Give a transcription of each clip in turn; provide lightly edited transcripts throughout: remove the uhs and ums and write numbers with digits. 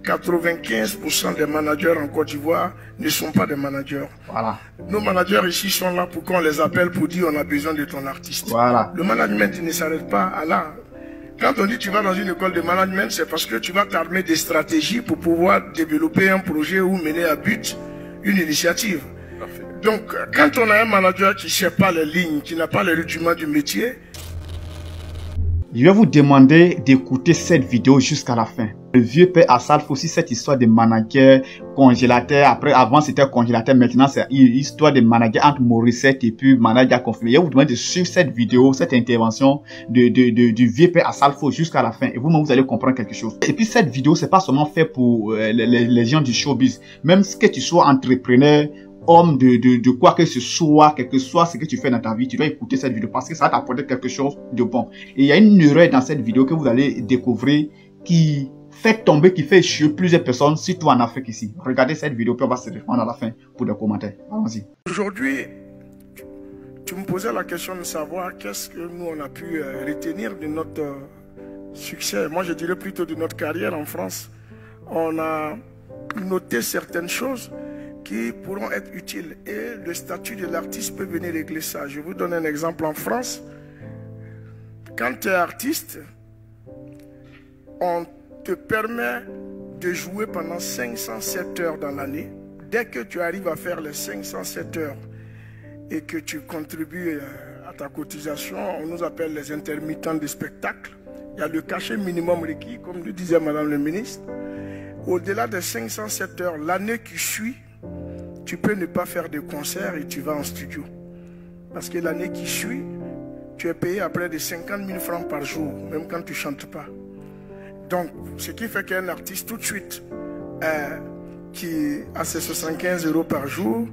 95% des managers en Côte d'Ivoire ne sont pas des managers. Voilà. Nos managers ici sont là pour qu'on les appelle pour dire on a besoin de ton artiste. Voilà. Le management ne s'arrête pas à là. Quand on dit tu vas dans une école de management, c'est parce que tu vas t'armer des stratégies pour pouvoir développer un projet ou mener à but une initiative. Parfait. Donc, quand on a un manager qui ne sait pas les lignes, qui n'a pas les rudiments du métier, je vais vous demander d'écouter cette vidéo jusqu'à la fin. Le vieux père Assal fait aussi cette histoire de manager congélateur. Après, avant c'était congélateur, maintenant c'est une histoire de manager entre Morissette et puis manager confirmé. Je vais vous demander de suivre cette vidéo, cette intervention du vieux père Assal jusqu'à la fin. Et vous allez comprendre quelque chose. Et puis cette vidéo, c'est pas seulement fait pour les gens du showbiz. Même que tu sois entrepreneur, homme de quoi que ce soit, quel que soit ce que tu fais dans ta vie, tu dois écouter cette vidéo parce que ça va t'apporter quelque chose de bon. Et il y a une erreur dans cette vidéo que vous allez découvrir qui fait tomber, qui fait échouer plusieurs personnes, surtout en Afrique ici. Regardez cette vidéo, puis on va se répondre à la fin pour des commentaires. Allons-y. Aujourd'hui, tu me posais la question de savoir qu'est-ce que nous on a pu retenir de notre succès. Moi, je dirais plutôt de notre carrière en France. On a noté certaines choses qui pourront être utiles. Et le statut de l'artiste peut venir régler ça. Je vous donne un exemple en France. Quand tu es artiste, on te permet de jouer pendant 507 heures dans l'année. Dès que tu arrives à faire les 507 heures et que tu contribues à ta cotisation, on nous appelle les intermittents de spectacle. Il y a le cachet minimum requis, comme le disait Madame le ministre. Au-delà des 507 heures, l'année qui suit, tu peux ne pas faire de concert et tu vas en studio. Parce que l'année qui suit, tu es payé à près de 50 000 francs par jour, même quand tu ne chantes pas. Donc, ce qui fait qu'un artiste, tout de suite, qui a ses 75 € par jour,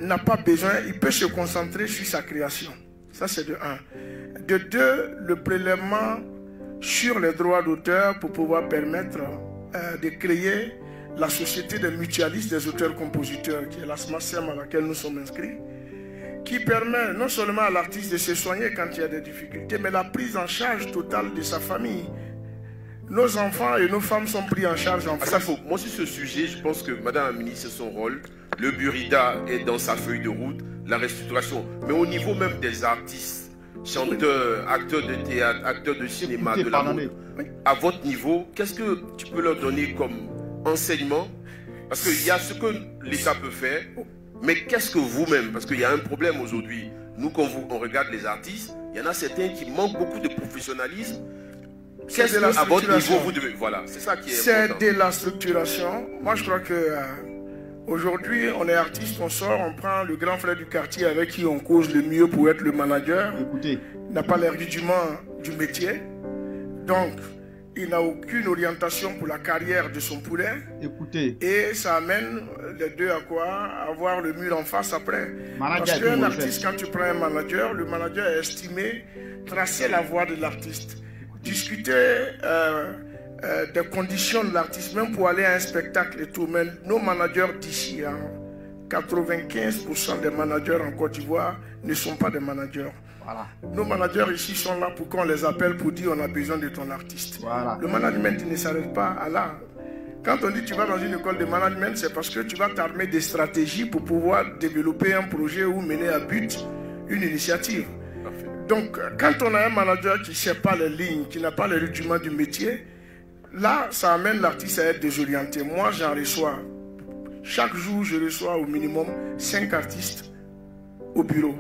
n'a pas besoin, il peut se concentrer sur sa création. Ça, c'est de 1. De 2, le prélèvement sur les droits d'auteur pour pouvoir permettre de créer la société des mutualistes des auteurs-compositeurs, qui est la SMACEM à laquelle nous sommes inscrits, qui permet non seulement à l'artiste de se soigner quand il y a des difficultés, mais la prise en charge totale de sa famille. Nos enfants et nos femmes sont pris en charge en France. Moi, sur ce sujet, je pense que Madame la ministre, c'est son rôle. Le Burida est dans sa feuille de route, la restructuration. Mais au niveau même des artistes, chanteurs, acteurs de théâtre, acteurs de cinéma, de la mode, à votre niveau, qu'est-ce que tu peux leur donner comme enseignement? Parce qu'il y a ce que l'État peut faire, mais qu'est-ce que vous-même, parce qu'il y a un problème aujourd'hui, nous quand on regarde les artistes, il y en a certains qui manquent beaucoup de professionnalisme. Qu'est-ce que à votre niveau vous devez... Voilà, c'est ça qui est important. C'est de la structuration. Moi je crois que aujourd'hui on est artiste, on sort, on prend le grand frère du quartier avec qui on cause le mieux pour être le manager. Écoutez, il n'a pas les rudiments du métier, donc il n'a aucune orientation pour la carrière de son poulain. Écoutez. Et ça amène les deux à quoi? À avoir le mur en face après. Parce qu'un artiste, quand tu prends un manager, le manager est estimé tracer la voie de l'artiste. Discuter des conditions de l'artiste, même pour aller à un spectacle et tout. Mais nos managers d'ici, 95% des managers en Côte d'Ivoire ne sont pas des managers. Voilà. Nos managers ici sont là pour qu'on les appelle pour dire on a besoin de ton artiste. Voilà. Le management ne s'arrête pas à là. Quand on dit tu vas dans une école de management, c'est parce que tu vas t'armer des stratégies pour pouvoir développer un projet ou mener à but une initiative. Parfait. Donc quand on a un manager qui ne sait pas les lignes, qui n'a pas les rudiments du métier, là ça amène l'artiste à être désorienté. Moi j'en reçois, chaque jour je reçois au minimum 5 artistes au bureau.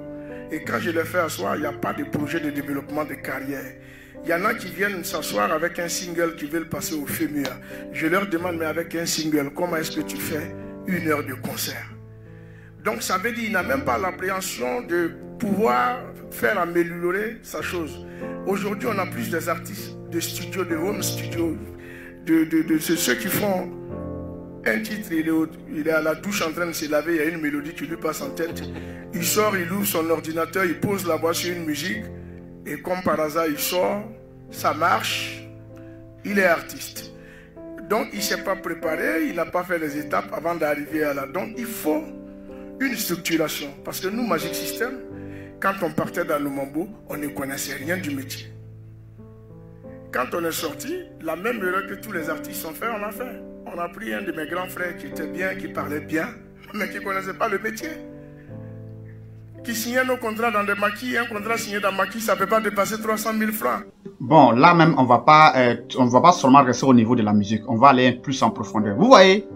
Et quand je les fais asseoir, il n'y a pas de projet de développement de carrière. Il y en a qui viennent s'asseoir avec un single qui veulent passer au FEMUA. Je leur demande, mais avec un single, comment est-ce que tu fais 1 heure de concert? Donc ça veut dire qu'il n'a même pas l'appréhension de pouvoir faire améliorer sa chose. Aujourd'hui, on a plus des artistes de studio, de home studio, de ceux qui font un titre, il est à la douche en train de se laver, il y a une mélodie qui lui passe en tête. Il sort, il ouvre son ordinateur, il pose la voix sur une musique. Et comme par hasard, il sort, ça marche, il est artiste. Donc, il ne s'est pas préparé, il n'a pas fait les étapes avant d'arriver à là. Donc, il faut une structuration. Parce que nous, Magic System, quand on partait dans le Mambo, on ne connaissait rien du métier. Quand on est sorti, la même erreur que tous les artistes ont fait, on a fait. On a pris un de mes grands frères qui était bien, qui parlait bien, mais qui ne connaissait pas le métier. Qui signait nos contrats dans des maquis. Un contrat signé dans maquis, ça ne peut pas dépasser 300 000 francs. Bon, là même, on va pas seulement rester au niveau de la musique. On va aller plus en profondeur. Vous voyez,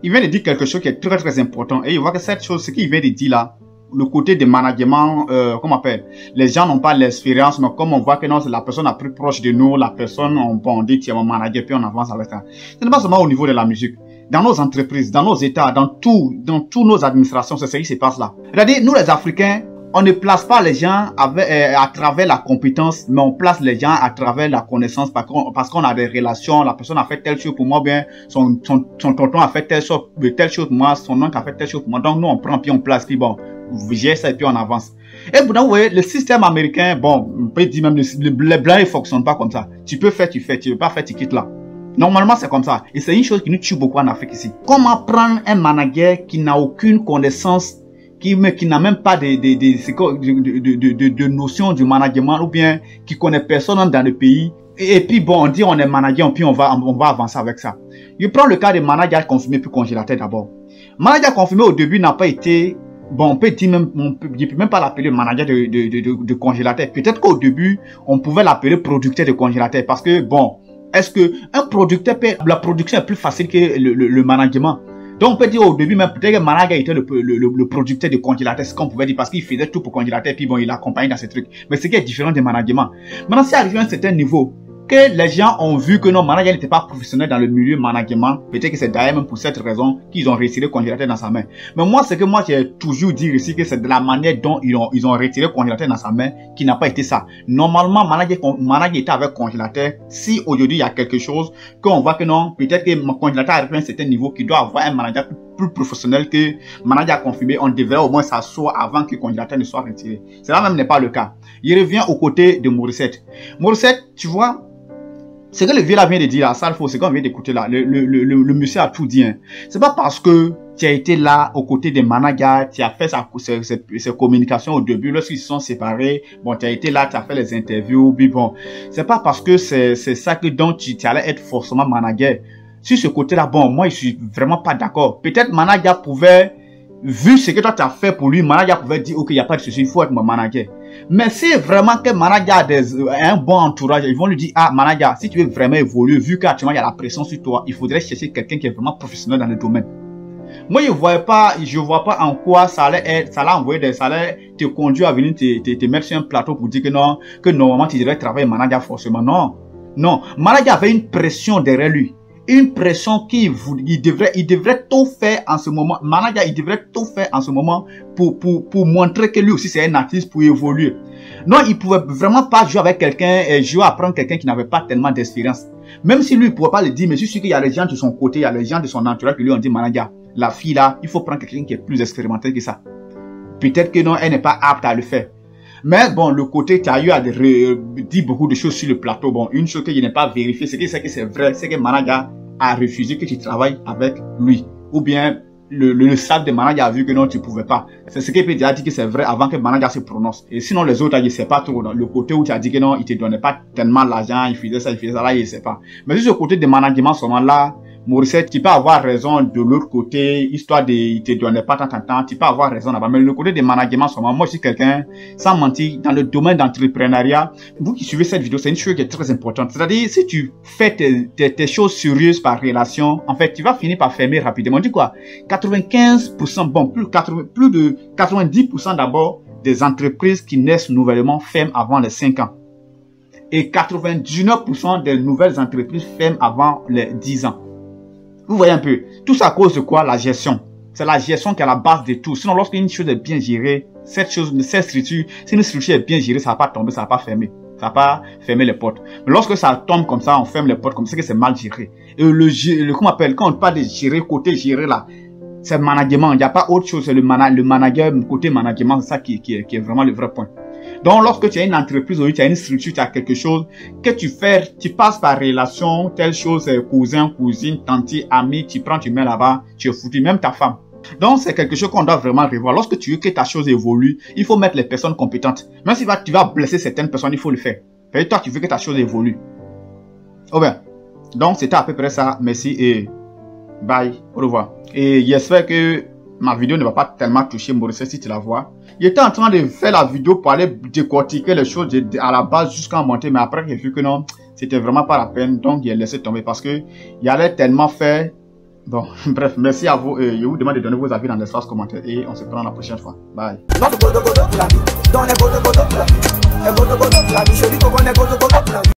il vient de dire quelque chose qui est très très important. Et il voit que cette chose, ce qu'il vient de dire là, le côté de management, comment on appelle, les gens n'ont pas l'expérience, mais comme on voit que non, c'est la personne la plus proche de nous, la personne, on dit tiens, mon manager, puis on avance avec ça. Ce n'est pas seulement au niveau de la musique. Dans nos entreprises, dans nos États, dans toutes nos administrations, c'est ce qui se passe là. C'est-à-dire, nous les Africains, on ne place pas les gens à travers la compétence, mais on place les gens à travers la connaissance parce qu'on a des relations, la personne a fait telle chose pour moi, bien, son tonton a fait telle chose pour moi, son oncle a fait telle chose pour moi. Donc, nous, on prend, puis on place, puis bon, vous gérez ça et puis on avance. Et vous voyez, le système américain, bon, on peut dire même, les blancs, ils fonctionnent pas comme ça. Tu peux faire, tu fais, tu veux pas faire, tu quittes là. Normalement, c'est comme ça. Et c'est une chose qui nous tue beaucoup en Afrique ici. Comment prendre un manager qui n'a aucune connaissance, qui n'a même pas de notion du management, ou bien qui connaît personne dans le pays. Et puis bon, on dit on est manager, puis on va avancer avec ça. Je prends le cas de manager confirmé puis congélateur d'abord. Manager confirmé au début n'a pas été, bon, on peut dire même, je peux même pas l'appeler manager de congélateur. Peut-être qu'au début, on pouvait l'appeler producteur de congélateur parce que bon, est-ce que un producteur la production est plus facile que le management? Donc on peut dire au début même peut-être que le manager était le producteur de congélateur, c'est ce qu'on pouvait dire parce qu'il faisait tout pour congélateur puis bon il accompagnait dans ces trucs. Mais ce qui est différent du management. Maintenant si arrivé à un certain niveau, que les gens ont vu que non, manager n'était pas professionnel dans le milieu management, peut-être que c'est d'ailleurs même pour cette raison qu'ils ont retiré le congélateur dans sa main. Mais moi, ce que moi j'ai toujours dit ici, que c'est de la manière dont ils ont retiré le congélateur dans sa main qui n'a pas été ça. Normalement, manager était avec congélateur. Si aujourd'hui il y a quelque chose, qu'on voit que non, peut-être que mon congélateur arrive à un certain niveau, qu'il doit avoir un manager plus professionnel que manager confirmé, on devrait au moins s'asseoir avant que le congélateur ne soit retiré. Cela même n'est pas le cas. Il revient aux côtés de Morissette. Morissette, tu vois, ce que le vieux là vient de dire là, ça c'est qu'on vient d'écouter là, le monsieur a tout dit. Hein. C'est pas parce que tu as été là aux côtés des managers, tu as fait ses communications au début, lorsqu'ils se sont séparés, bon, tu as été là, tu as fait les interviews, puis bon, c'est pas parce que c'est ça que donc tu allais être forcément manager. Sur ce côté là, bon, moi je suis vraiment pas d'accord. Peut-être manager pouvait, vu ce que toi tu as fait pour lui, manager pouvait dire ok, il n'y a pas de souci, il faut être mon manager. Mais si vraiment que manager a un bon entourage, ils vont lui dire ah manager, si tu veux vraiment évoluer, vu qu'actuellement il y a la pression sur toi, il faudrait chercher quelqu'un qui est vraiment professionnel dans le domaine. Moi je vois pas en quoi ça allait te conduire à venir te mettre sur un plateau pour dire que non, que normalement tu devrais travailler manager forcément. Non, manager avait une pression derrière lui. Une pression il devrait tout faire en ce moment. Manager, il devrait tout faire en ce moment pour montrer que lui aussi c'est un artiste pour évoluer. Non, il pouvait vraiment pas jouer avec quelqu'un et jouer à prendre quelqu'un qui n'avait pas tellement d'expérience. Même si lui il pouvait pas le dire, mais je suis sûr qu'il y a des gens de son côté, il y a des gens de son entourage qui lui ont dit manager, la fille là, il faut prendre quelqu'un qui est plus expérimenté que ça. Peut-être que non, elle n'est pas apte à le faire. Mais bon, le côté, tu as eu à dire beaucoup de choses sur le plateau. Bon, une chose que je n'ai pas vérifié, c'est que c'est vrai, c'est que manager a refusé que tu travailles avec lui. Ou bien, le staff de manager a vu que non, tu pouvais pas. C'est ce qu'il peut dire que c'est vrai avant que manager se prononce. Et sinon, les autres, je ne sais pas trop. Le côté où tu as dit que non, il te donnait pas tellement l'argent, il faisait ça, là, il ne sait pas. Mais sur ce côté de management, seulement là, Morissette, tu peux avoir raison de l'autre côté, histoire de, il te donnait pas tant, tu peux avoir raison là-bas. Mais le côté de management, seulement, moi, je suis quelqu'un, sans mentir, dans le domaine d'entrepreneuriat, vous qui suivez cette vidéo, c'est une chose qui est très importante. C'est-à-dire, si tu fais tes choses sérieuses par relation, en fait, tu vas finir par fermer rapidement. On dit quoi? 95%, bon, plus de 90% d'abord des entreprises qui naissent nouvellement ferment avant les 5 ans. Et 99% des nouvelles entreprises ferment avant les 10 ans. Vous voyez un peu, tout ça à cause de quoi? La gestion. C'est la gestion qui est à la base de tout. Sinon, lorsqu'une chose est bien gérée, cette structure, si une structure est bien gérée, ça va pas tomber, ça va pas fermer. Ça va pas fermer les portes. Mais lorsque ça tombe comme ça, on ferme les portes comme ça, c'est que c'est mal géré. Et comment on appelle, quand on parle de gérer, côté gérer là, c'est le management. Il n'y a pas autre chose, c'est le manager, côté management, c'est ça qui est vraiment le vrai point. Donc, lorsque tu as une entreprise, tu as une structure, tu as quelque chose que tu fais, tu passes par relation, telle chose, cousin, cousine, tante, ami, tu prends, tu mets là-bas, tu es foutu, même ta femme. Donc, c'est quelque chose qu'on doit vraiment revoir. Lorsque tu veux que ta chose évolue, il faut mettre les personnes compétentes. Même si tu vas blesser certaines personnes, il faut le faire. Et toi, tu veux que ta chose évolue. Oh bien, donc c'était à peu près ça. Merci et bye. Au revoir. Et j'espère que ma vidéo ne va pas tellement toucher Maurice si tu la vois. J'étais en train de faire la vidéo pour aller décortiquer les choses à la base jusqu'à monter, mais après j'ai vu que non, c'était vraiment pas la peine, donc j'ai laissé tomber parce que il allait tellement faire. Bon, bref, merci à vous et je vous demande de donner vos avis dans l'espace commentaire et on se prend la prochaine fois. Bye.